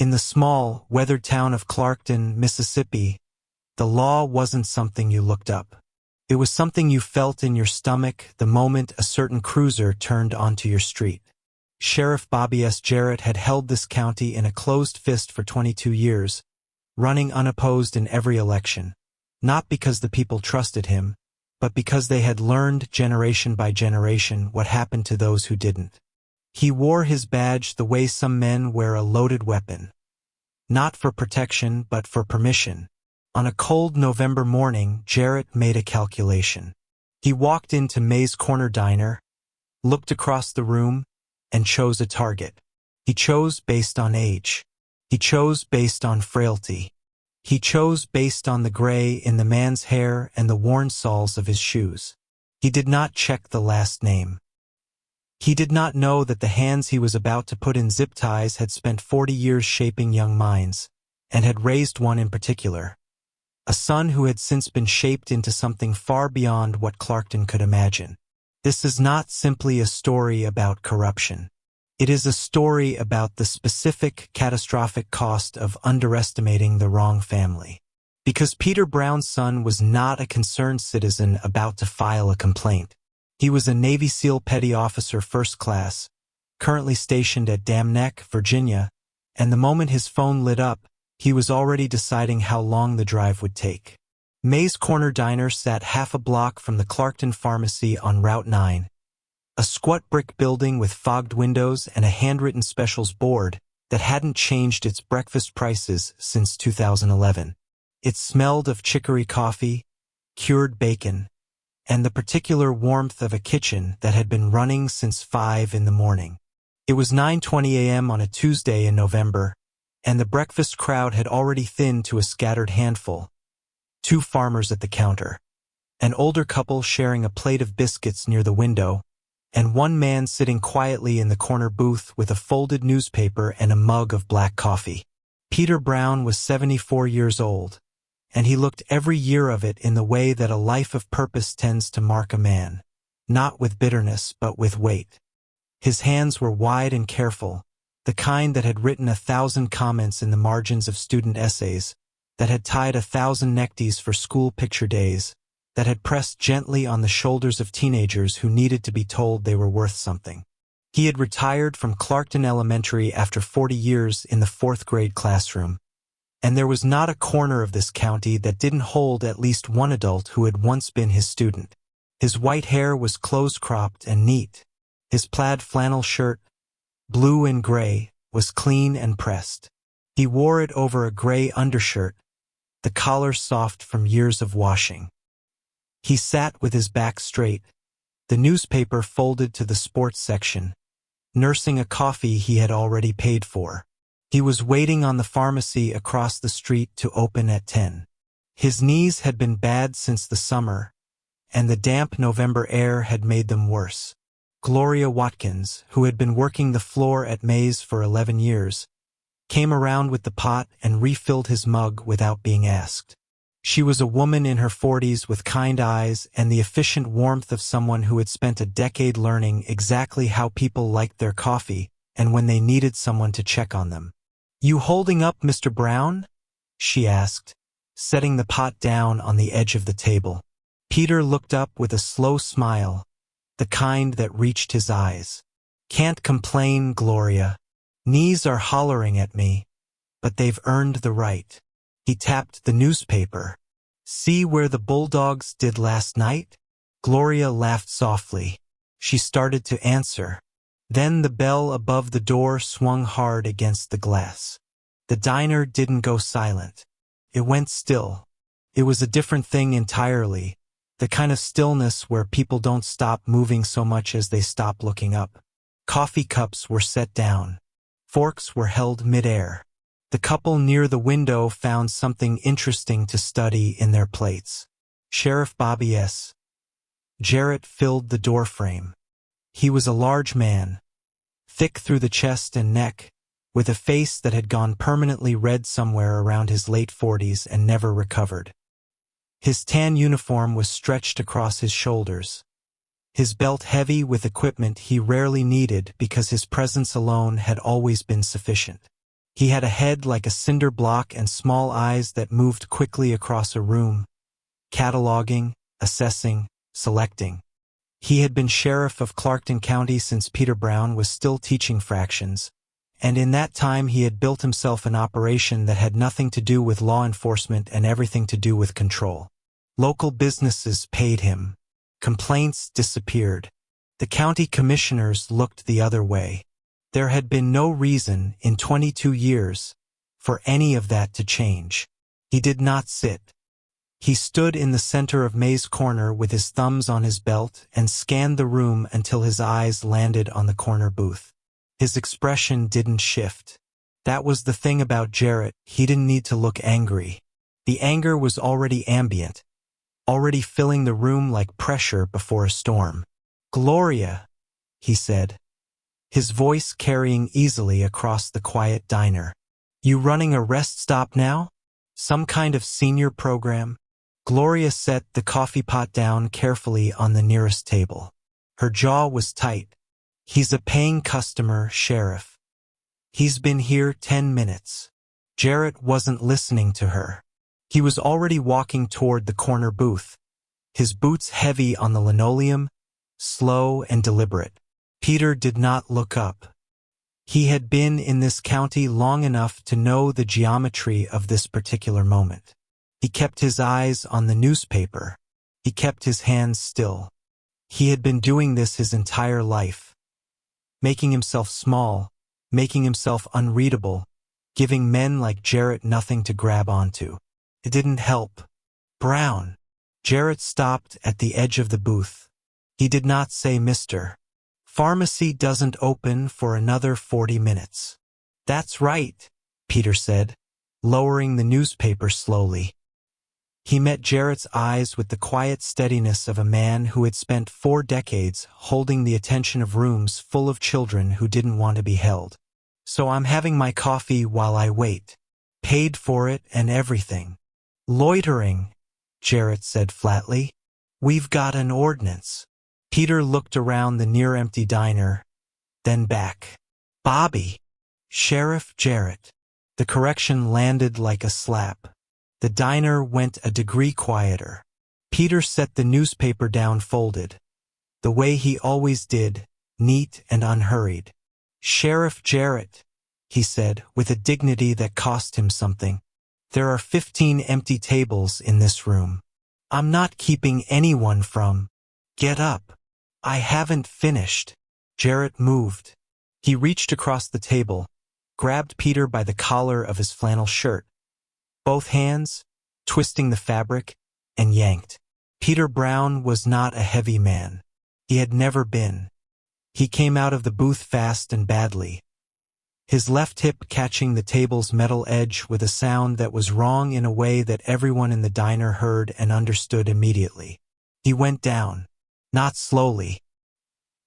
In the small, weathered town of Clarkton, Mississippi, the law wasn't something you looked up. It was something you felt in your stomach the moment a certain cruiser turned onto your street. Sheriff Bobby S. Jarrett had held this county in a closed fist for 22 years, running unopposed in every election, not because the people trusted him, but because they had learned generation by generation what happened to those who didn't. He wore his badge the way some men wear a loaded weapon, not for protection but for permission. On a cold November morning, Jarrett made a calculation. He walked into May's Corner Diner, looked across the room, and chose a target. He chose based on age. He chose based on frailty. He chose based on the gray in the man's hair and the worn soles of his shoes. He did not check the last name. He did not know that the hands he was about to put in zip ties had spent 40 years shaping young minds, and had raised one in particular. A son who had since been shaped into something far beyond what Clarkton could imagine. This is not simply a story about corruption. It is a story about the specific, catastrophic cost of underestimating the wrong family. Because Peter Brown's son was not a concerned citizen about to file a complaint. He was a Navy SEAL Petty Officer First Class, currently stationed at Dam Neck, Virginia, and the moment his phone lit up, he was already deciding how long the drive would take. May's Corner Diner sat half a block from the Clarkton Pharmacy on Route 9, a squat brick building with fogged windows and a handwritten specials board that hadn't changed its breakfast prices since 2011. It smelled of chicory coffee, cured bacon, and the particular warmth of a kitchen that had been running since 5 in the morning. It was 9:20 a.m. on a Tuesday in November, and the breakfast crowd had already thinned to a scattered handful. 2 farmers at the counter, an older couple sharing a plate of biscuits near the window, and one man sitting quietly in the corner booth with a folded newspaper and a mug of black coffee. Peter Brown was 74 years old, and he looked every year of it in the way that a life of purpose tends to mark a man, not with bitterness but with weight. His hands were wide and careful, the kind that had written 1,000 comments in the margins of student essays, that had tied 1,000 neckties for school picture days, that had pressed gently on the shoulders of teenagers who needed to be told they were worth something. He had retired from Clarkton Elementary after 40 years in the 4th grade classroom, and there was not a corner of this county that didn't hold at least one adult who had once been his student. His white hair was close-cropped and neat. His plaid flannel shirt, blue and gray, was clean and pressed. He wore it over a gray undershirt, the collar soft from years of washing. He sat with his back straight, the newspaper folded to the sports section, nursing a coffee he had already paid for. He was waiting on the pharmacy across the street to open at 10. His knees had been bad since the summer, and the damp November air had made them worse. Gloria Watkins, who had been working the floor at May's for 11 years, came around with the pot and refilled his mug without being asked. She was a woman in her 40s with kind eyes and the efficient warmth of someone who had spent a decade learning exactly how people liked their coffee and when they needed someone to check on them. "You holding up, Mr. Brown?" she asked, setting the pot down on the edge of the table. Peter looked up with a slow smile, the kind that reached his eyes. "Can't complain, Gloria. Knees are hollering at me, but they've earned the right." He tapped the newspaper. "See where the Bulldogs did last night?" Gloria laughed softly. She started to answer. Then the bell above the door swung hard against the glass. The diner didn't go silent. It went still. It was a different thing entirely, the kind of stillness where people don't stop moving so much as they stop looking up. Coffee cups were set down. Forks were held midair. The couple near the window found something interesting to study in their plates. Sheriff Bobby S. Jarrett filled the doorframe. He was a large man, thick through the chest and neck, with a face that had gone permanently red somewhere around his late 40s and never recovered. His tan uniform was stretched across his shoulders, his belt heavy with equipment he rarely needed because his presence alone had always been sufficient. He had a head like a cinder block and small eyes that moved quickly across a room, cataloging, assessing, selecting. He had been sheriff of Clarkton County since Peter Brown was still teaching fractions, and in that time he had built himself an operation that had nothing to do with law enforcement and everything to do with control. Local businesses paid him. Complaints disappeared. The county commissioners looked the other way. There had been no reason, in 22 years, for any of that to change. He did not sit. He stood in the center of May's corner with his thumbs on his belt and scanned the room until his eyes landed on the corner booth. His expression didn't shift. That was the thing about Jarrett, he didn't need to look angry. The anger was already ambient, already filling the room like pressure before a storm. "Gloria," he said, his voice carrying easily across the quiet diner. "You running a rest stop now? Some kind of senior program?" Gloria set the coffee pot down carefully on the nearest table. Her jaw was tight. "He's a paying customer, Sheriff. He's been here 10 minutes. Jarrett wasn't listening to her. He was already walking toward the corner booth, his boots heavy on the linoleum, slow and deliberate. Peter did not look up. He had been in this county long enough to know the geometry of this particular moment. He kept his eyes on the newspaper. He kept his hands still. He had been doing this his entire life, making himself small, making himself unreadable, giving men like Jarrett nothing to grab onto. It didn't help. "Brown." Jarrett stopped at the edge of the booth. He did not say Mr. "Pharmacy doesn't open for another 40 minutes. "That's right," Peter said, lowering the newspaper slowly. He met Jarrett's eyes with the quiet steadiness of a man who had spent 4 decades holding the attention of rooms full of children who didn't want to be held. "So I'm having my coffee while I wait. Paid for it and everything." "Loitering," Jarrett said flatly. "We've got an ordinance." Peter looked around the near-empty diner, then back. "Bobby." "Sheriff Jarrett." The correction landed like a slap. The diner went a degree quieter. Peter set the newspaper down folded, the way he always did, neat and unhurried. "Sheriff Jarrett," he said, with a dignity that cost him something. "There are 15 empty tables in this room. I'm not keeping anyone from—" "Get up. I haven't finished." Jarrett moved. He reached across the table, grabbed Peter by the collar of his flannel shirt, both hands, twisting the fabric, and yanked. Peter Brown was not a heavy man. He had never been. He came out of the booth fast and badly, his left hip catching the table's metal edge with a sound that was wrong in a way that everyone in the diner heard and understood immediately. He went down, not slowly.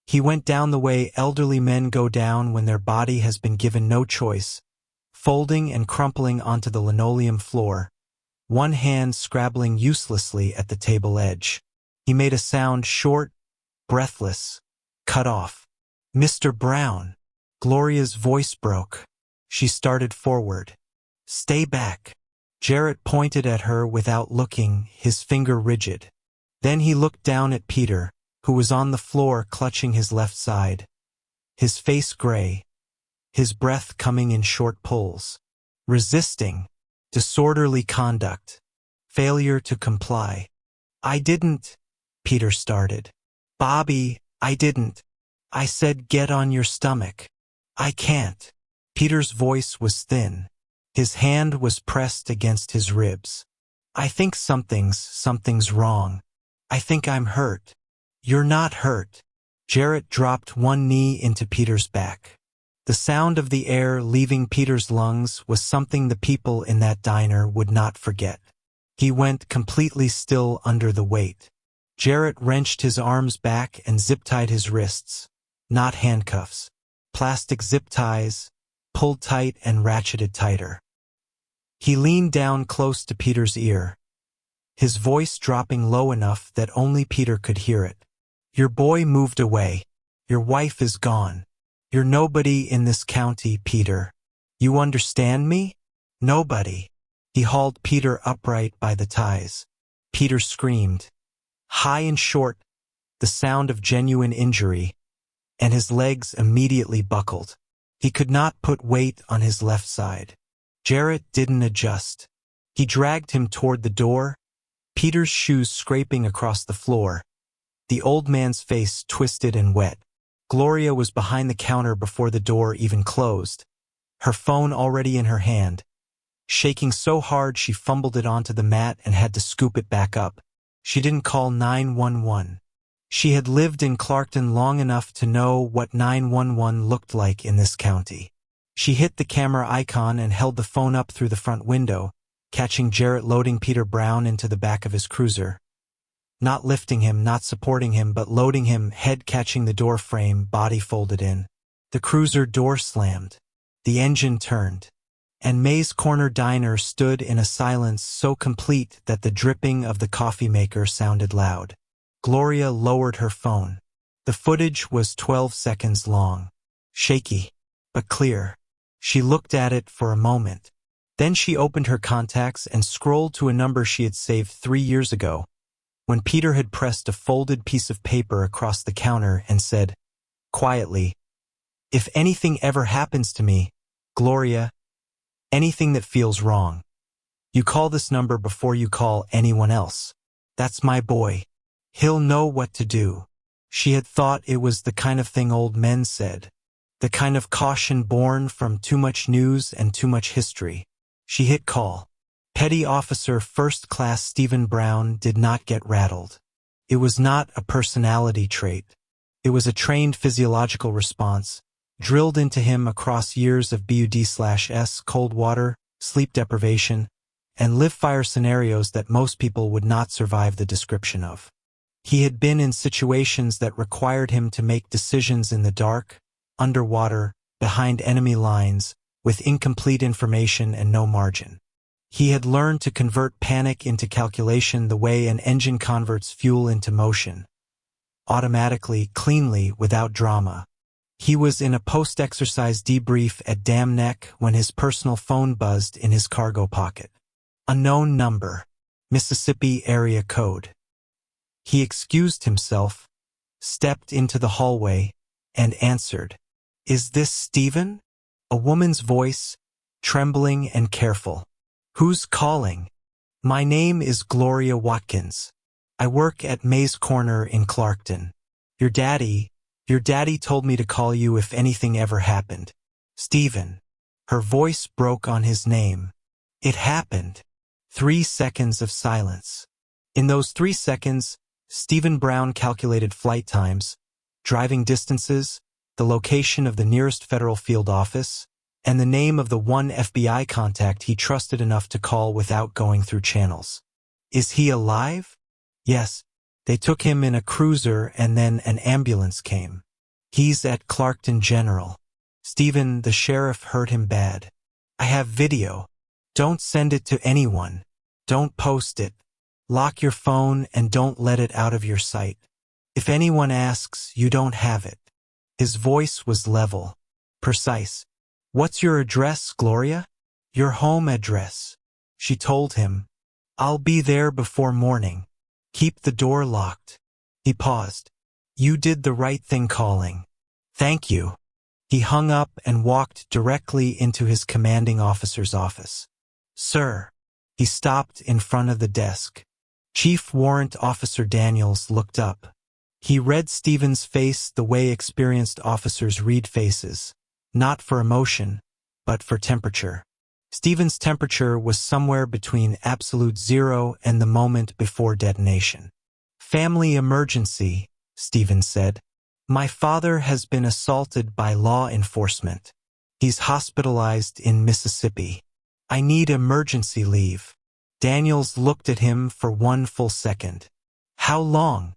He went down the way elderly men go down when their body has been given no choice, folding and crumpling onto the linoleum floor, one hand scrabbling uselessly at the table edge. He made a sound short, breathless, cut off. "Mr. Brown." Gloria's voice broke. She started forward. "Stay back." Jarrett pointed at her without looking, his finger rigid. Then he looked down at Peter, who was on the floor clutching his left side, his face gray, his breath coming in short pulls. Resisting, disorderly conduct, failure to comply. "I didn't," Peter started. "Bobby, I didn't. I said get on your stomach." "I can't." Peter's voice was thin. His hand was pressed against his ribs. "I think something's wrong. I think I'm hurt." "You're not hurt." Jarrett dropped one knee into Peter's back. The sound of the air leaving Peter's lungs was something the people in that diner would not forget. He went completely still under the weight. Jarrett wrenched his arms back and zip-tied his wrists. Not handcuffs. Plastic zip ties, pulled tight and ratcheted tighter. He leaned down close to Peter's ear, his voice dropping low enough that only Peter could hear it. "Your boy moved away. Your wife is gone. You're nobody in this county, Peter. You understand me? Nobody. He hauled Peter upright by the ties. Peter screamed. High and short, the sound of genuine injury, and his legs immediately buckled. He could not put weight on his left side. Jarrett didn't adjust. He dragged him toward the door, Peter's shoes scraping across the floor, the old man's face twisted and wet. Gloria was behind the counter before the door even closed, her phone already in her hand, shaking so hard she fumbled it onto the mat and had to scoop it back up. She didn't call 911. She had lived in Clarkton long enough to know what 911 looked like in this county. She hit the camera icon and held the phone up through the front window, catching Jarrett loading Peter Brown into the back of his cruiser. Not lifting him, not supporting him, but loading him, head catching the door frame, body folded in. The cruiser door slammed. The engine turned. And May's Corner Diner stood in a silence so complete that the dripping of the coffee maker sounded loud. Gloria lowered her phone. The footage was 12 seconds long. Shaky, but clear. She looked at it for a moment. Then she opened her contacts and scrolled to a number she had saved 3 years ago, when Peter had pressed a folded piece of paper across the counter and said, quietly, "If anything ever happens to me, Gloria, anything that feels wrong, you call this number before you call anyone else. That's my boy. He'll know what to do." She had thought it was the kind of thing old men said, the kind of caution born from too much news and too much history. She hit call. Petty Officer First Class Stephen Brown did not get rattled. It was not a personality trait. It was a trained physiological response, drilled into him across years of BUD/S, cold water, sleep deprivation, and live-fire scenarios that most people would not survive the description of. He had been in situations that required him to make decisions in the dark, underwater, behind enemy lines, with incomplete information and no margin. He had learned to convert panic into calculation the way an engine converts fuel into motion. Automatically, cleanly, without drama. He was in a post-exercise debrief at Dam Neck when his personal phone buzzed in his cargo pocket. Unknown number. Mississippi area code. He excused himself, stepped into the hallway, and answered. "Is this Stephen?" A woman's voice, trembling and careful. "Who's calling?" "My name is Gloria Watkins. I work at May's Corner in Clarkton. Your daddy told me to call you if anything ever happened." "Stephen." Her voice broke on his name. "It happened." 3 seconds of silence. In those 3 seconds, Stephen Brown calculated flight times, driving distances, the location of the nearest federal field office, and the name of the one FBI contact he trusted enough to call without going through channels. "Is he alive?" "Yes. They took him in a cruiser and then an ambulance came. He's at Clarkton General." "Stephen, the sheriff hurt him bad. I have video. Don't send it to anyone. Don't post it. Lock your phone and don't let it out of your sight. If anyone asks, you don't have it." His voice was level, precise. "What's your address, Gloria?" "Your home address." She told him. "I'll be there before morning. Keep the door locked." He paused. "You did the right thing calling. Thank you." He hung up and walked directly into his commanding officer's office. "Sir." He stopped in front of the desk. Chief Warrant Officer Daniels looked up. He read Stephen's face the way experienced officers read faces, not for emotion, but for temperature. Stephen's temperature was somewhere between absolute zero and the moment before detonation. "Family emergency," Stephen said. "My father has been assaulted by law enforcement. He's hospitalized in Mississippi. I need emergency leave." Daniels looked at him for 1 full second. "How long?"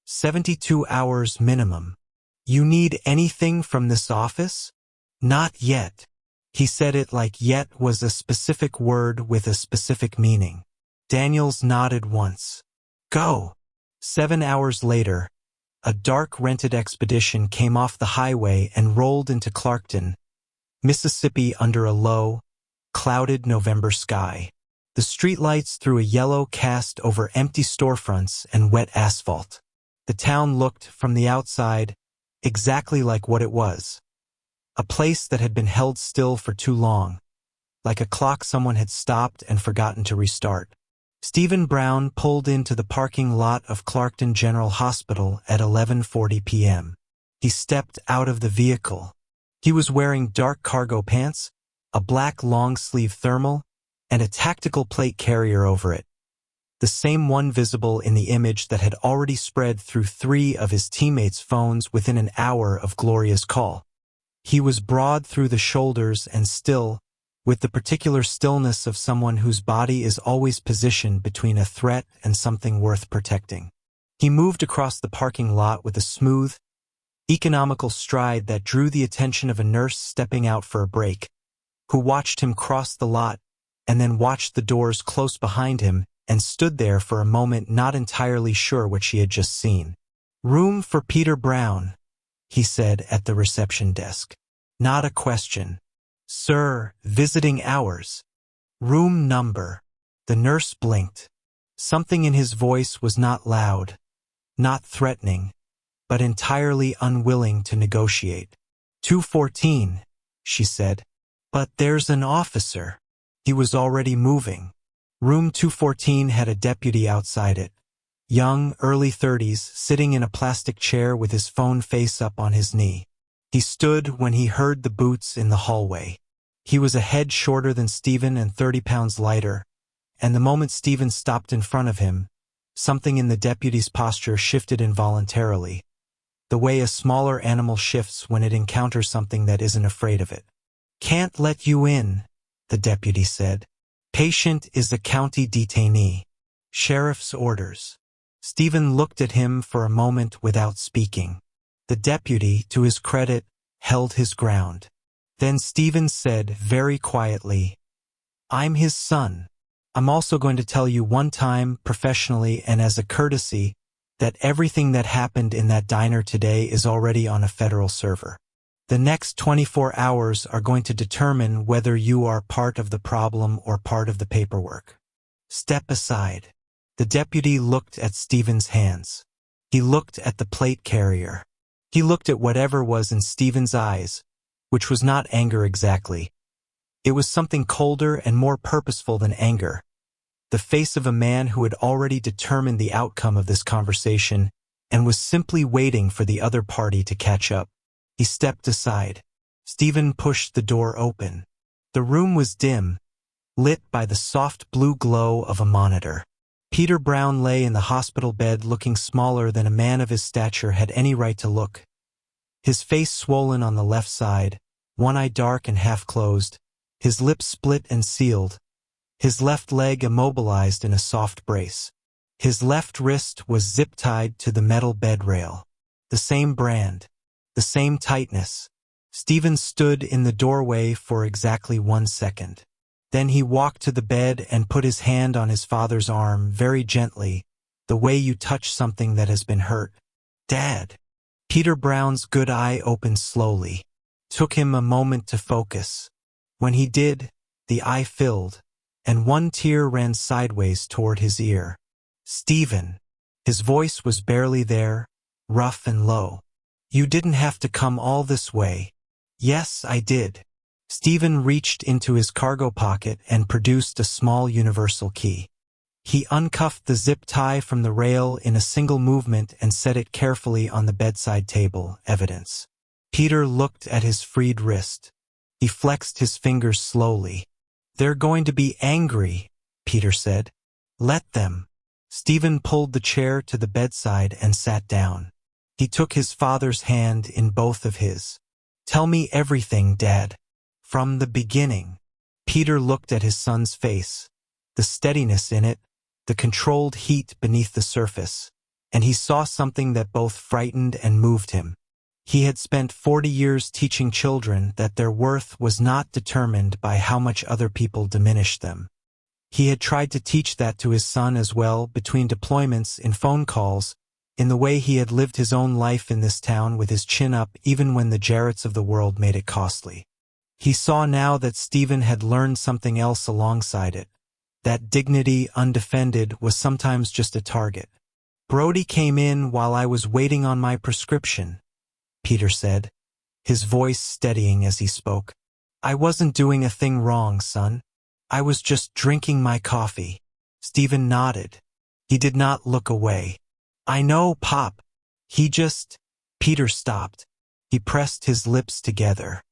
72 hours minimum. "You need anything from this office?" "Not yet." He said it like yet was a specific word with a specific meaning. Daniels nodded once. "Go." 7 hours later, a dark rented expedition came off the highway and rolled into Clarkton, Mississippi under a low, clouded November sky. The streetlights threw a yellow cast over empty storefronts and wet asphalt. The town looked, from the outside, exactly like what it was. A place that had been held still for too long, like a clock someone had stopped and forgotten to restart. Stephen Brown pulled into the parking lot of Clarkton General Hospital at 11:40 p.m. He stepped out of the vehicle. He was wearing dark cargo pants, a black long-sleeve thermal, and a tactical plate carrier over it, the same one visible in the image that had already spread through 3 of his teammates' phones within an hour of Gloria's call. He was broad through the shoulders and still, with the particular stillness of someone whose body is always positioned between a threat and something worth protecting. He moved across the parking lot with a smooth, economical stride that drew the attention of a nurse stepping out for a break, who watched him cross the lot and then watched the doors close behind him and stood there for a moment not entirely sure what she had just seen. "Room for Peter Brown," he said at the reception desk. "Not a question. Sir, visiting hours. Room number." The nurse blinked. Something in his voice was not loud, not threatening, but entirely unwilling to negotiate. 214, she said. "But there's an officer." He was already moving. Room 214 had a deputy outside it, young, early 30s, sitting in a plastic chair with his phone face up on his knee. He stood when he heard the boots in the hallway. He was a head shorter than Stephen and 30 pounds lighter, and the moment Stephen stopped in front of him, something in the deputy's posture shifted involuntarily, the way a smaller animal shifts when it encounters something that isn't afraid of it. "Can't let you in," the deputy said. "Patient is a county detainee. Sheriff's orders." Stephen looked at him for a moment without speaking. The deputy, to his credit, held his ground. Then Stephen said very quietly, "I'm his son. I'm also going to tell you one time, professionally and as a courtesy, that everything that happened in that diner today is already on a federal server. The next 24 hours are going to determine whether you are part of the problem or part of the paperwork. Step aside." The deputy looked at Stephen's hands. He looked at the plate carrier. He looked at whatever was in Stephen's eyes, which was not anger exactly. It was something colder and more purposeful than anger. The face of a man who had already determined the outcome of this conversation and was simply waiting for the other party to catch up. He stepped aside. Stephen pushed the door open. The room was dim, lit by the soft blue glow of a monitor. Peter Brown lay in the hospital bed looking smaller than a man of his stature had any right to look. His face swollen on the left side, one eye dark and half closed, his lips split and sealed, his left leg immobilized in a soft brace. His left wrist was zip-tied to the metal bed rail. The same brand. The same tightness. Stephen stood in the doorway for exactly 1 second. Then he walked to the bed and put his hand on his father's arm very gently, the way you touch something that has been hurt. "Dad." Peter Brown's good eye opened slowly. Took him a moment to focus. When he did, the eye filled, and one tear ran sideways toward his ear. "Stephen." His voice was barely there, rough and low. "You didn't have to come all this way." "Yes, I did." Stephen reached into his cargo pocket and produced a small universal key. He uncuffed the zip tie from the rail in a single movement and set it carefully on the bedside table, evidence. Peter looked at his freed wrist. He flexed his fingers slowly. "They're going to be angry," Peter said. "Let them." Stephen pulled the chair to the bedside and sat down. He took his father's hand in both of his. "Tell me everything, Dad. From the beginning." Peter looked at his son's face, the steadiness in it, the controlled heat beneath the surface, and he saw something that both frightened and moved him. He had spent 40 years teaching children that their worth was not determined by how much other people diminished them. He had tried to teach that to his son as well, between deployments, in phone calls, in the way he had lived his own life in this town with his chin up even when the jarrets of the world made it costly. He saw now that Stephen had learned something else alongside it. That dignity, undefended, was sometimes just a target. "Brody came in while I was waiting on my prescription," Peter said, his voice steadying as he spoke. "I wasn't doing a thing wrong, son. I was just drinking my coffee." Stephen nodded. He did not look away. "I know, Pop. Peter stopped. He pressed his lips together.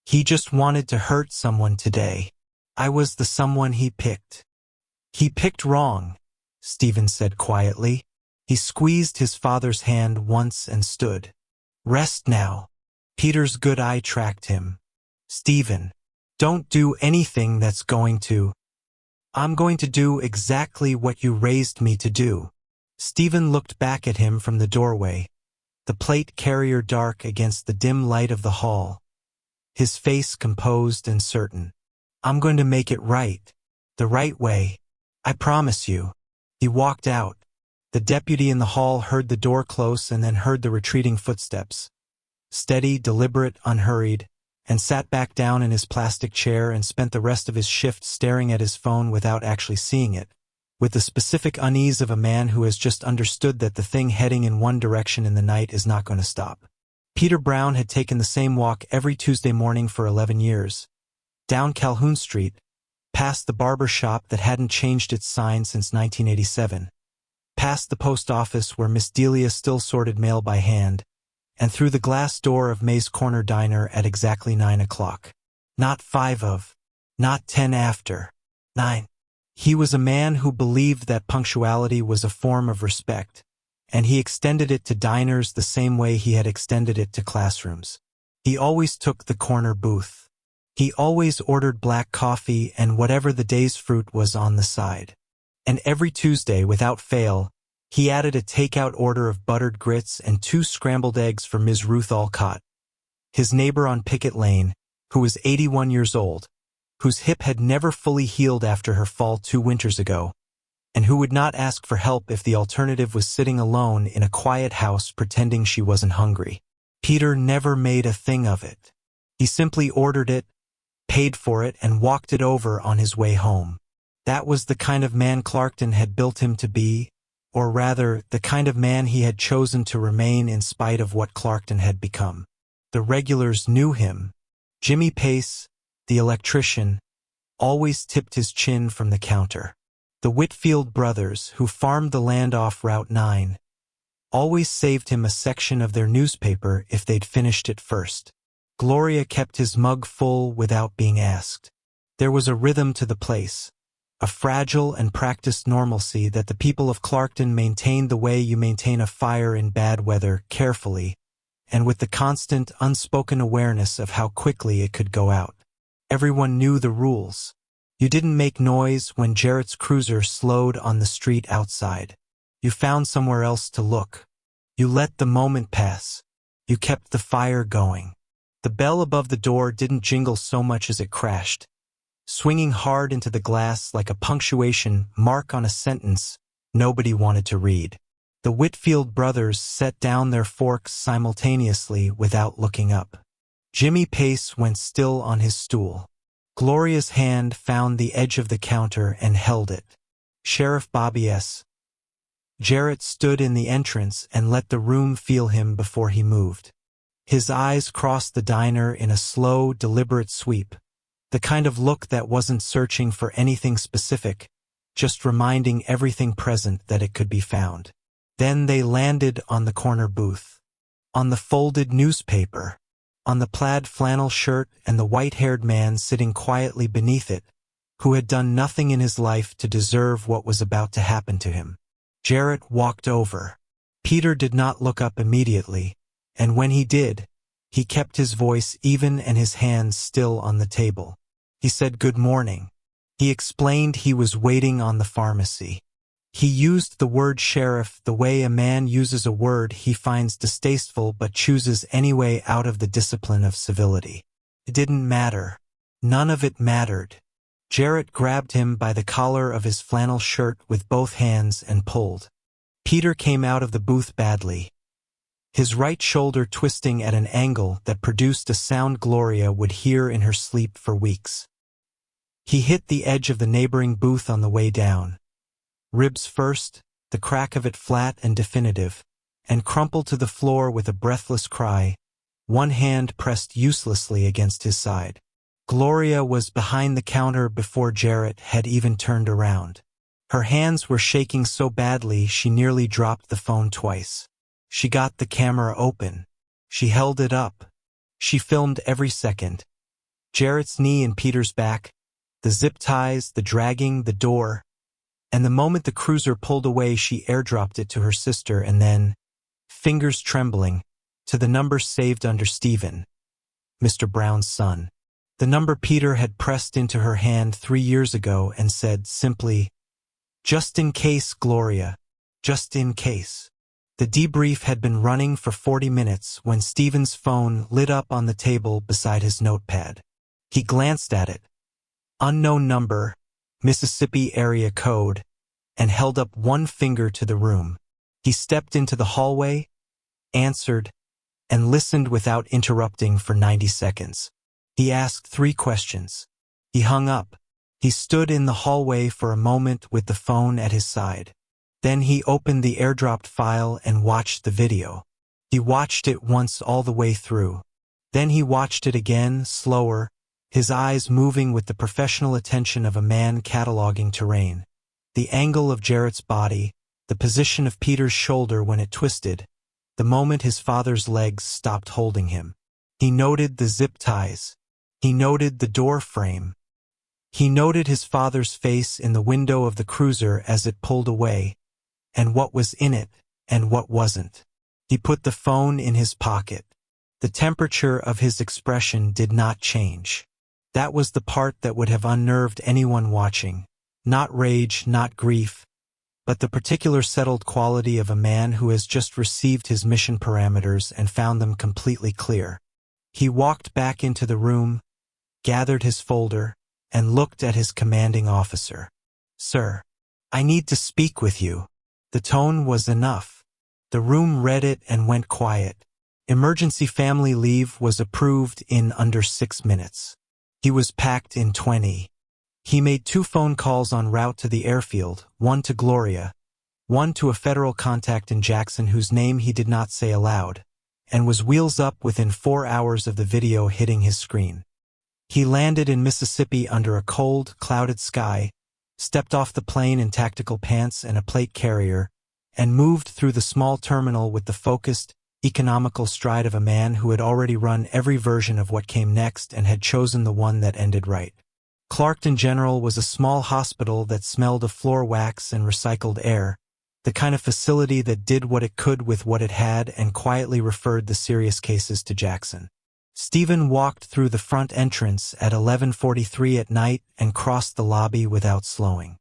"He just wanted to hurt someone today. I was the someone he picked." "He picked wrong," Stephen said quietly. He squeezed his father's hand once and stood. "Rest now." Peter's good eye tracked him. "Stephen, don't do anything that's going to—" "I'm going to do exactly what you raised me to do." Stephen looked back at him from the doorway, the plate carrier dark against the dim light of the hall, his face composed and certain. "I'm going to make it right. The right way. I promise you." He walked out. The deputy in the hall heard the door close and then heard the retreating footsteps. Steady, deliberate, unhurried, and sat back down in his plastic chair and spent the rest of his shift staring at his phone without actually seeing it, with the specific unease of a man who has just understood that the thing heading in one direction in the night is not going to stop. Peter Brown had taken the same walk every Tuesday morning for 11 years. Down Calhoun Street, past the barber shop that hadn't changed its sign since 1987, past the post office where Miss Delia still sorted mail by hand, and through the glass door of May's Corner Diner at exactly 9 o'clock. Not 5 of, not 10 after, 9. He was a man who believed that punctuality was a form of respect, and he extended it to diners the same way he had extended it to classrooms. He always took the corner booth. He always ordered black coffee and whatever the day's fruit was on the side. And every Tuesday, without fail, he added a takeout order of buttered grits and 2 scrambled eggs for Ms. Ruth Alcott, his neighbor on Picket Lane, who was 81 years old, whose hip had never fully healed after her fall 2 winters ago, and who would not ask for help if the alternative was sitting alone in a quiet house pretending she wasn't hungry. Peter never made a thing of it. He simply ordered it, paid for it, and walked it over on his way home. That was the kind of man Clarkton had built him to be, or rather, the kind of man he had chosen to remain in spite of what Clarkton had become. The regulars knew him. Jimmy Pace, the electrician, always tipped his chin from the counter. The Whitfield brothers, who farmed the land off Route 9, always saved him a section of their newspaper if they'd finished it first. Gloria kept his mug full without being asked. There was a rhythm to the place, a fragile and practiced normalcy that the people of Clarkton maintained the way you maintain a fire in bad weather, carefully, and with the constant, unspoken awareness of how quickly it could go out. Everyone knew the rules. You didn't make noise when Jarrett's cruiser slowed on the street outside. You found somewhere else to look. You let the moment pass. You kept the fire going. The bell above the door didn't jingle so much as it crashed, swinging hard into the glass like a punctuation mark on a sentence nobody wanted to read. The Whitfield brothers set down their forks simultaneously without looking up. Jimmy Pace went still on his stool. Gloria's hand found the edge of the counter and held it. Sheriff Bobby S. Jarrett stood in the entrance and let the room feel him before he moved. His eyes crossed the diner in a slow, deliberate sweep, the kind of look that wasn't searching for anything specific, just reminding everything present that it could be found. Then they landed on the corner booth, on the folded newspaper, on the plaid flannel shirt and the white-haired man sitting quietly beneath it, who had done nothing in his life to deserve what was about to happen to him. Jarrett walked over. Peter did not look up immediately, and when he did, he kept his voice even and his hands still on the table. He said good morning. He explained he was waiting on the pharmacy. He used the word sheriff the way a man uses a word he finds distasteful but chooses anyway out of the discipline of civility. It didn't matter. None of it mattered. Jarrett grabbed him by the collar of his flannel shirt with both hands and pulled. Peter came out of the booth badly. his right shoulder twisting at an angle that produced a sound Gloria would hear in her sleep for weeks. He hit the edge of the neighboring booth on the way down. Ribs first, the crack of it flat and definitive, and crumpled to the floor with a breathless cry, one hand pressed uselessly against his side. Gloria was behind the counter before Jarrett had even turned around. Her hands were shaking so badly she nearly dropped the phone twice. She got the camera open. She held it up. She filmed every second. Jarrett's knee in Peter's back, the zip ties, the dragging, the door. And the moment the cruiser pulled away, she airdropped it to her sister and then, fingers trembling, to the number saved under Stephen, Mr. Brown's son. The number Peter had pressed into her hand 3 years ago and said simply, "Just in case, Gloria, just in case." The debrief had been running for 40 minutes when Stephen's phone lit up on the table beside his notepad. He glanced at it. Unknown number, Mississippi area code, and held up one finger to the room. He stepped into the hallway, answered, and listened without interrupting for 90 seconds. He asked 3 questions. He hung up. He stood in the hallway for a moment with the phone at his side. Then he opened the airdropped file and watched the video. He watched it once all the way through. Then he watched it again, slower, his eyes moving with the professional attention of a man cataloging terrain. The angle of Jarrett's body, the position of Peter's shoulder when it twisted, the moment his father's legs stopped holding him. He noted the zip ties. He noted the door frame. He noted his father's face in the window of the cruiser as it pulled away, and what was in it and what wasn't. He put the phone in his pocket. The temperature of his expression did not change. That was the part that would have unnerved anyone watching. Not rage, not grief, but the particular settled quality of a man who has just received his mission parameters and found them completely clear. He walked back into the room, gathered his folder, and looked at his commanding officer. "Sir, I need to speak with you." The tone was enough. The room read it and went quiet. Emergency family leave was approved in under 6 minutes. He was packed in 20. He made 2 phone calls en route to the airfield, one to Gloria, one to a federal contact in Jackson whose name he did not say aloud, and was wheels up within 4 hours of the video hitting his screen. He landed in Mississippi under a cold, clouded sky, stepped off the plane in tactical pants and a plate carrier, and moved through the small terminal with the focused, economical stride of a man who had already run every version of what came next and had chosen the one that ended right. Clarkton General was a small hospital that smelled of floor wax and recycled air, the kind of facility that did what it could with what it had and quietly referred the serious cases to Jackson. Stephen walked through the front entrance at 11:43 at night and crossed the lobby without slowing.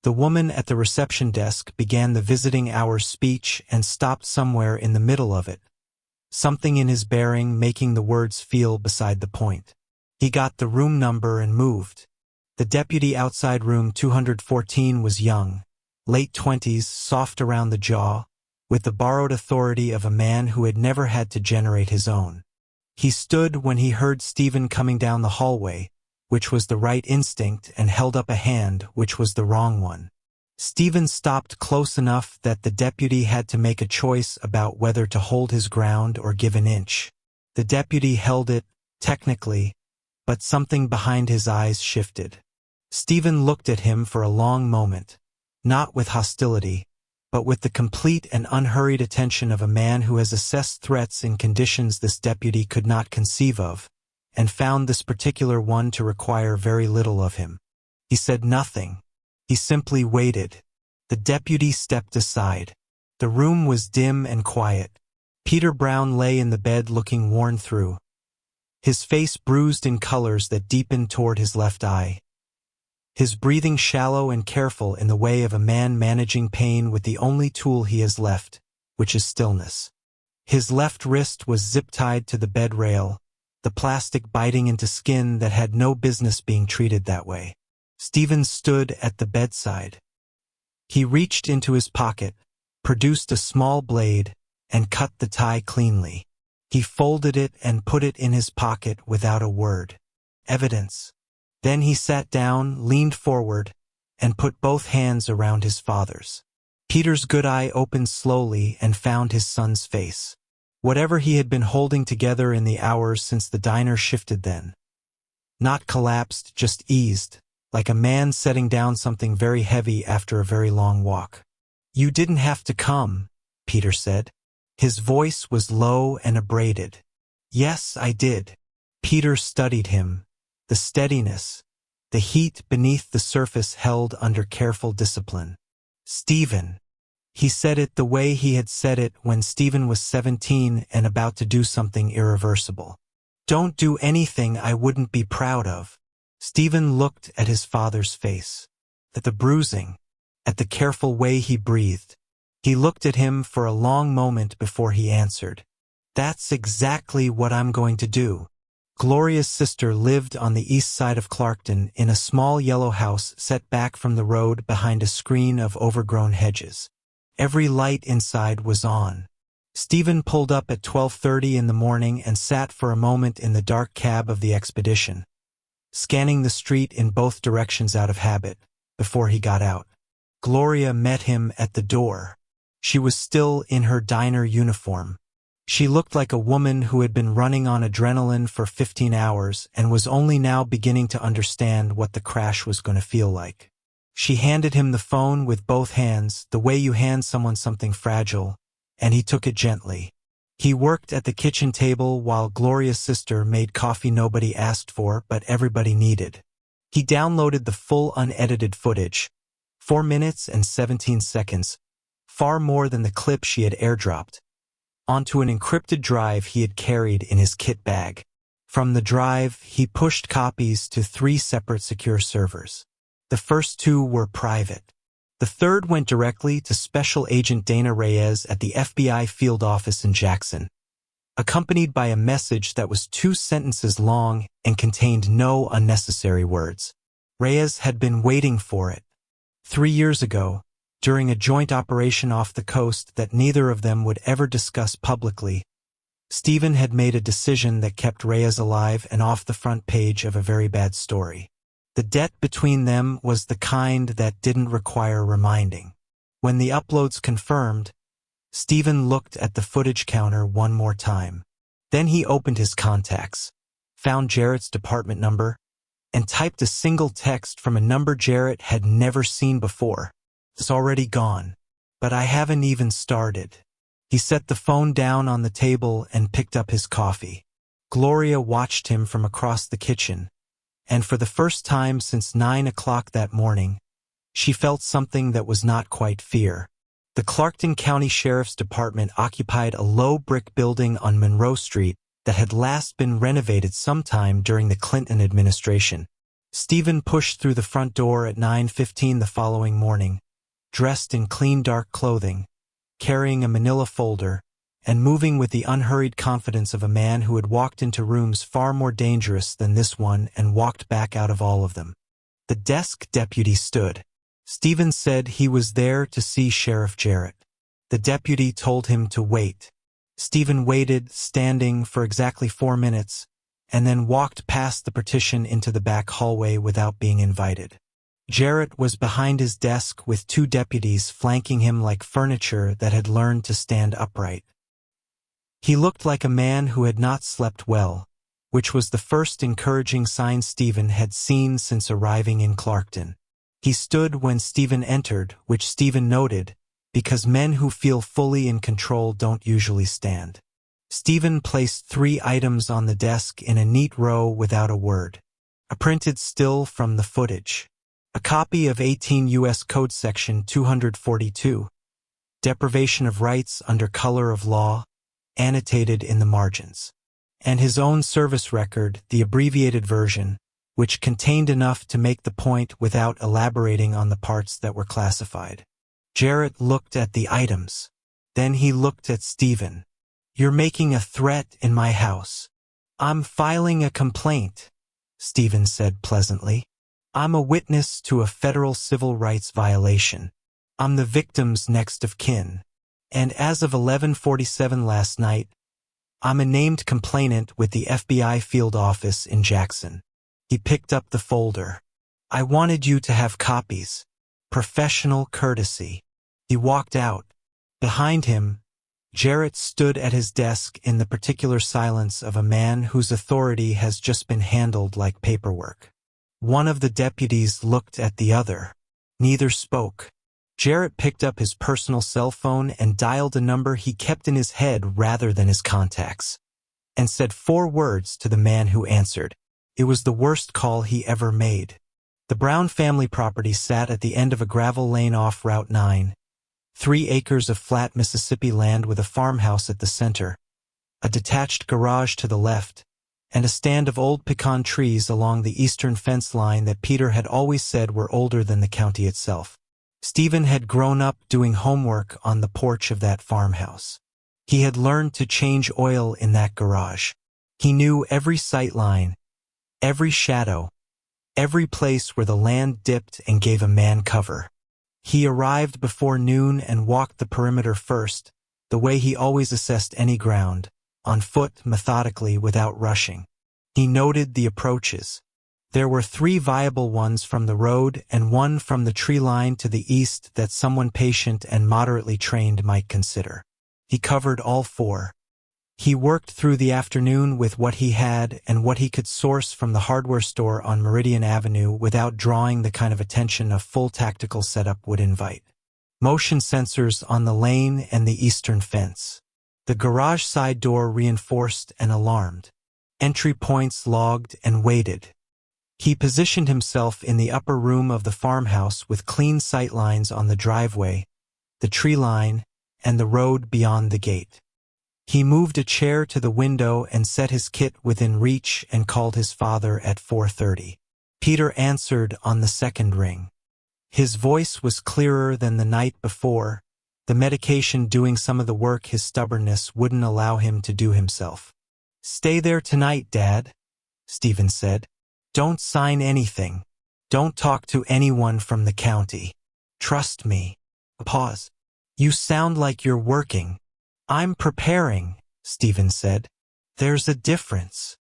The woman at the reception desk began the visiting hours speech and stopped somewhere in the middle of it, something in his bearing making the words feel beside the point. He got the room number and moved. The deputy outside room 214 was young, late 20s, soft around the jaw, with the borrowed authority of a man who had never had to generate his own. He stood when he heard Stephen coming down the hallway, which was the right instinct, and held up a hand, which was the wrong one. Stephen stopped close enough that the deputy had to make a choice about whether to hold his ground or give an inch. The deputy held it, technically, but something behind his eyes shifted. Stephen looked at him for a long moment, not with hostility, but with the complete and unhurried attention of a man who has assessed threats in conditions this deputy could not conceive of, and found this particular one to require very little of him. He said nothing. He simply waited. The deputy stepped aside. The room was dim and quiet. Peter Brown lay in the bed looking worn through, his face bruised in colors that deepened toward his left eye. His breathing shallow and careful in the way of a man managing pain with the only tool he has left, which is stillness. His left wrist was zip-tied to the bed rail, the plastic biting into skin that had no business being treated that way. Stephen stood at the bedside. He reached into his pocket, produced a small blade, and cut the tie cleanly. He folded it and put it in his pocket without a word. Evidence. Then he sat down, leaned forward, and put both hands around his father's. Peter's good eye opened slowly and found his son's face. Whatever he had been holding together in the hours since the diner shifted then. Not collapsed, just eased, like a man setting down something very heavy after a very long walk. "You didn't have to come," Peter said. His voice was low and abraded. "Yes, I did." Peter studied him. The steadiness, the heat beneath the surface held under careful discipline. "Stephen." He said it the way he had said it when Stephen was 17 and about to do something irreversible. "Don't do anything I wouldn't be proud of." Stephen looked at his father's face, at the bruising, at the careful way he breathed. He looked at him for a long moment before he answered. "That's exactly what I'm going to do." Gloria's sister lived on the east side of Clarkton in a small yellow house set back from the road behind a screen of overgrown hedges. Every light inside was on. Stephen pulled up at 12:30 in the morning and sat for a moment in the dark cab of the expedition, scanning the street in both directions out of habit, before he got out. Gloria met him at the door. She was still in her diner uniform. She looked like a woman who had been running on adrenaline for 15 hours and was only now beginning to understand what the crash was going to feel like. She handed him the phone with both hands, the way you hand someone something fragile, and he took it gently. He worked at the kitchen table while Gloria's sister made coffee nobody asked for but everybody needed. He downloaded the full unedited footage, 4 minutes and 17 seconds, far more than the clip she had airdropped, onto an encrypted drive he had carried in his kit bag. From the drive, he pushed copies to 3 separate secure servers. The first 2 were private. The third went directly to Special Agent Dana Reyes at the FBI field office in Jackson, accompanied by a message that was 2 sentences long and contained no unnecessary words. Reyes had been waiting for it. 3 years ago, during a joint operation off the coast that neither of them would ever discuss publicly, Stephen had made a decision that kept Reyes alive and off the front page of a very bad story. The debt between them was the kind that didn't require reminding. When the uploads confirmed, Stephen looked at the footage counter one more time. Then he opened his contacts, found Jarrett's department number, and typed a single text from a number Jarrett had never seen before. "It's already gone, but I haven't even started." He set the phone down on the table and picked up his coffee. Gloria watched him from across the kitchen, and for the first time since 9 o'clock that morning, she felt something that was not quite fear. The Clarkton County Sheriff's Department occupied a low brick building on Monroe Street that had last been renovated sometime during the Clinton administration. Stephen pushed through the front door at 9:15 the following morning, dressed in clean dark clothing, carrying a manila folder, and moving with the unhurried confidence of a man who had walked into rooms far more dangerous than this one and walked back out of all of them. The desk deputy stood. Stephen said he was there to see Sheriff Jarrett. The deputy told him to wait. Stephen waited, standing, for exactly 4 minutes, and then walked past the partition into the back hallway without being invited. Jarrett was behind his desk with 2 deputies flanking him like furniture that had learned to stand upright. He looked like a man who had not slept well, which was the first encouraging sign Stephen had seen since arriving in Clarkton. He stood when Stephen entered, which Stephen noted, because men who feel fully in control don't usually stand. Stephen placed 3 items on the desk in a neat row without a word. A printed still from the footage. A copy of 18 U.S. Code Section 242, deprivation of rights under color of law, annotated in the margins. And his own service record, the abbreviated version, which contained enough to make the point without elaborating on the parts that were classified. Jarrett looked at the items. Then he looked at Stephen. "You're making a threat in my house." "I'm filing a complaint," Stephen said pleasantly. "I'm a witness to a federal civil rights violation. I'm the victim's next of kin." And as of 11:47 last night, I'm a named complainant with the FBI field office in Jackson. He picked up the folder. I wanted you to have copies. Professional courtesy. He walked out. Behind him, Jarrett stood at his desk in the particular silence of a man whose authority has just been handled like paperwork. One of the deputies looked at the other. Neither spoke. Jarrett picked up his personal cell phone and dialed a number he kept in his head rather than his contacts, and said 4 words to the man who answered. It was the worst call he ever made. The Brown family property sat at the end of a gravel lane off Route 9, 3 acres of flat Mississippi land with a farmhouse at the center, a detached garage to the left, and a stand of old pecan trees along the eastern fence line that Peter had always said were older than the county itself. Stephen had grown up doing homework on the porch of that farmhouse. He had learned to change oil in that garage. He knew every sight line, every shadow, every place where the land dipped and gave a man cover. He arrived before noon and walked the perimeter first, the way he always assessed any ground, on foot, methodically, without rushing. He noted the approaches. There were 3 viable ones from the road and 1 from the tree line to the east that someone patient and moderately trained might consider. He covered all 4. He worked through the afternoon with what he had and what he could source from the hardware store on Meridian Avenue without drawing the kind of attention a full tactical setup would invite. Motion sensors on the lane and the eastern fence. The garage side door reinforced and alarmed. Entry points logged and weighted. He positioned himself in the upper room of the farmhouse with clean sight lines on the driveway, the tree line, and the road beyond the gate. He moved a chair to the window and set his kit within reach and called his father at 4:30. Peter answered on the second ring. His voice was clearer than the night before, the medication doing some of the work his stubbornness wouldn't allow him to do himself. "Stay there tonight, Dad," Stephen said. "Don't sign anything. Don't talk to anyone from the county. Trust me." A pause. "You sound like you're working." "I'm preparing," Stephen said. "There's a difference."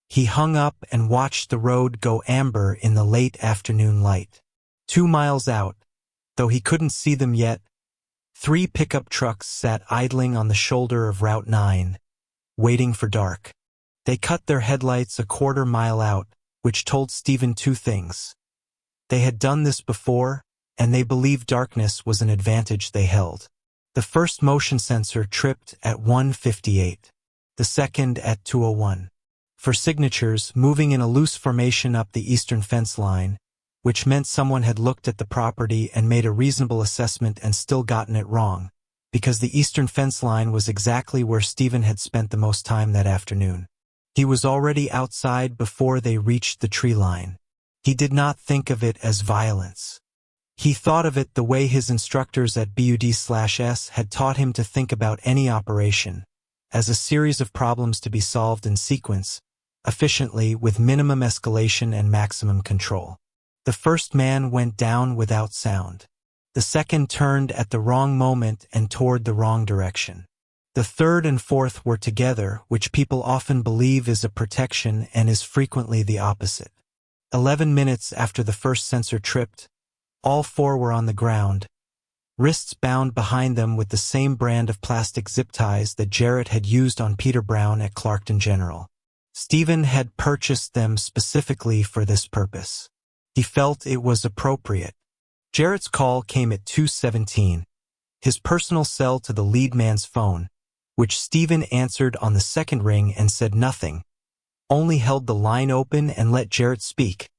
He hung up and watched the road go amber in the late afternoon light. 2 miles out, though he couldn't see them yet, 3 pickup trucks sat idling on the shoulder of Route 9, waiting for dark. They cut their headlights a 1/4 mile out, which told Stephen 2 things. They had done this before, and they believed darkness was an advantage they held. The first motion sensor tripped at 1:58, the second at 2:01. For signatures, moving in a loose formation up the eastern fence line, which meant someone had looked at the property and made a reasonable assessment and still gotten it wrong, because the eastern fence line was exactly where Stephen had spent the most time that afternoon. He was already outside before they reached the tree line. He did not think of it as violence. He thought of it the way his instructors at BUD/S had taught him to think about any operation, as a series of problems to be solved in sequence, efficiently with minimum escalation and maximum control. The first man went down without sound. The second turned at the wrong moment and toward the wrong direction. The third and fourth were together, which people often believe is a protection and is frequently the opposite. 11 minutes after the first sensor tripped, all 4 were on the ground, wrists bound behind them with the same brand of plastic zip ties that Jarrett had used on Peter Brown at Clarkton General. Stephen had purchased them specifically for this purpose. He felt it was appropriate. Jarrett's call came at 2:17, his personal cell to the lead man's phone, which Stephen answered on the second ring and said nothing, only held the line open and let Jarrett speak,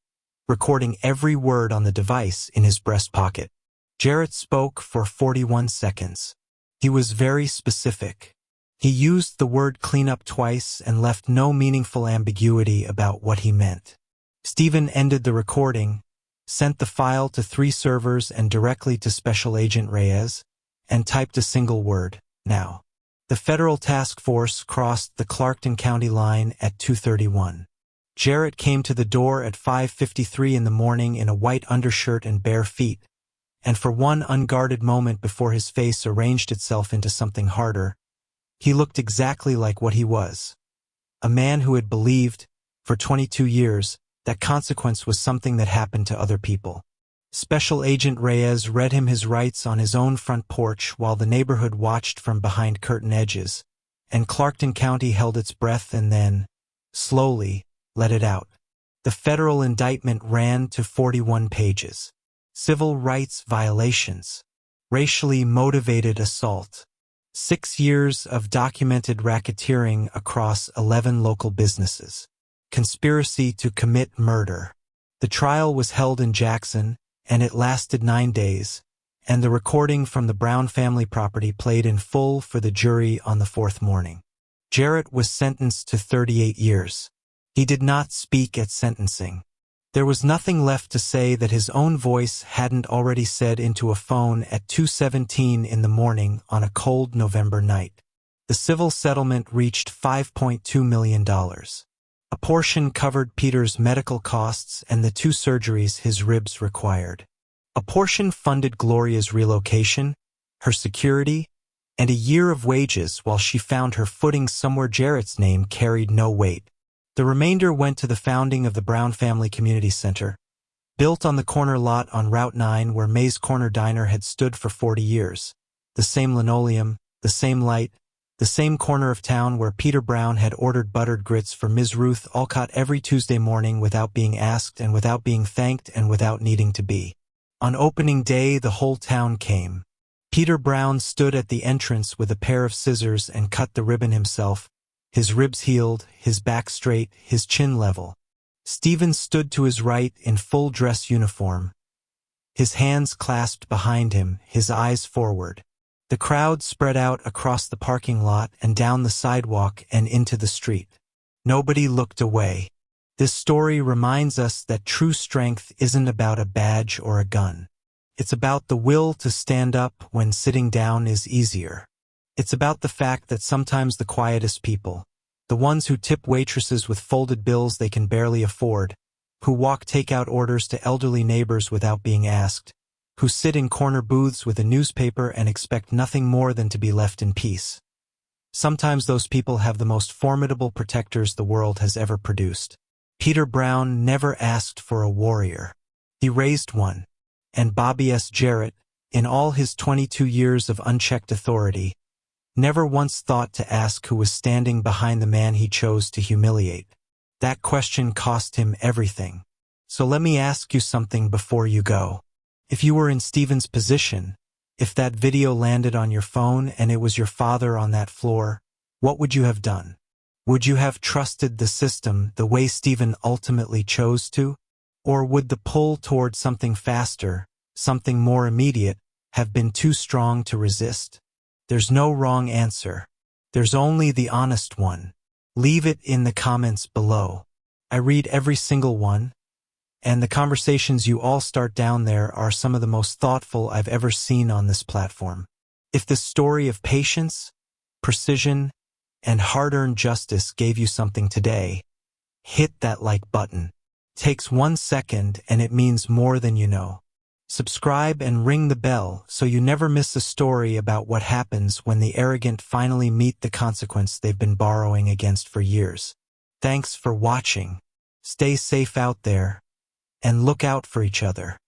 recording every word on the device in his breast pocket. Jarrett spoke for 41 seconds. He was very specific. He used the word cleanup twice and left no meaningful ambiguity about what he meant. Stephen ended the recording, sent the file to 3 servers and directly to Special Agent Reyes, and typed a single word, "Now." The federal task force crossed the Clarkton County line at 2:31. Jarrett came to the door at 5:53 in the morning in a white undershirt and bare feet, and for one unguarded moment before his face arranged itself into something harder, he looked exactly like what he was. A man who had believed, for 22 years, that consequence was something that happened to other people. Special Agent Reyes read him his rights on his own front porch while the neighborhood watched from behind curtain edges, and Clarkton County held its breath and then, slowly, let it out. The federal indictment ran to 41 pages. Civil rights violations. Racially motivated assault. 6 years of documented racketeering across 11 local businesses. Conspiracy to commit murder. The trial was held in Jackson, and it lasted 9 days, and the recording from the Brown family property played in full for the jury on the 4th morning. Jarrett was sentenced to 38 years. He did not speak at sentencing. There was nothing left to say that his own voice hadn't already said into a phone at 2:17 in the morning on a cold November night. The civil settlement reached $5.2 million. A portion covered Peter's medical costs and the 2 surgeries his ribs required. A portion funded Gloria's relocation, her security, and a year of wages while she found her footing somewhere Jarrett's name carried no weight. The remainder went to the founding of the Brown Family Community Center, built on the corner lot on Route 9 where May's Corner Diner had stood for 40 years. The same linoleum, the same light, the same corner of town where Peter Brown had ordered buttered grits for Ms. Ruth Alcott every Tuesday morning without being asked and without being thanked and without needing to be. On opening day, the whole town came. Peter Brown stood at the entrance with a pair of scissors and cut the ribbon himself, his ribs healed, his back straight, his chin level. Stephen stood to his right in full dress uniform, his hands clasped behind him, his eyes forward. The crowd spread out across the parking lot and down the sidewalk and into the street. Nobody looked away. This story reminds us that true strength isn't about a badge or a gun. It's about the will to stand up when sitting down is easier. It's about the fact that sometimes the quietest people, the ones who tip waitresses with folded bills they can barely afford, who walk takeout orders to elderly neighbors without being asked, who sit in corner booths with a newspaper and expect nothing more than to be left in peace. Sometimes those people have the most formidable protectors the world has ever produced. Peter Brown never asked for a warrior. He raised one. And Bobby S. Jarrett, in all his 22 years of unchecked authority, never once thought to ask who was standing behind the man he chose to humiliate. That question cost him everything. So let me ask you something before you go. If you were in Stephen's position, if that video landed on your phone and it was your father on that floor, what would you have done? Would you have trusted the system the way Stephen ultimately chose to? Or would the pull toward something faster, something more immediate, have been too strong to resist? There's no wrong answer. There's only the honest one. Leave it in the comments below. I read every single one, and the conversations you all start down there are some of the most thoughtful I've ever seen on this platform. If this story of patience, precision, and hard-earned justice gave you something today, hit that like button. Takes 1 second and it means more than you know. Subscribe and ring the bell so you never miss a story about what happens when the arrogant finally meet the consequence they've been borrowing against for years. Thanks for watching. Stay safe out there, and look out for each other.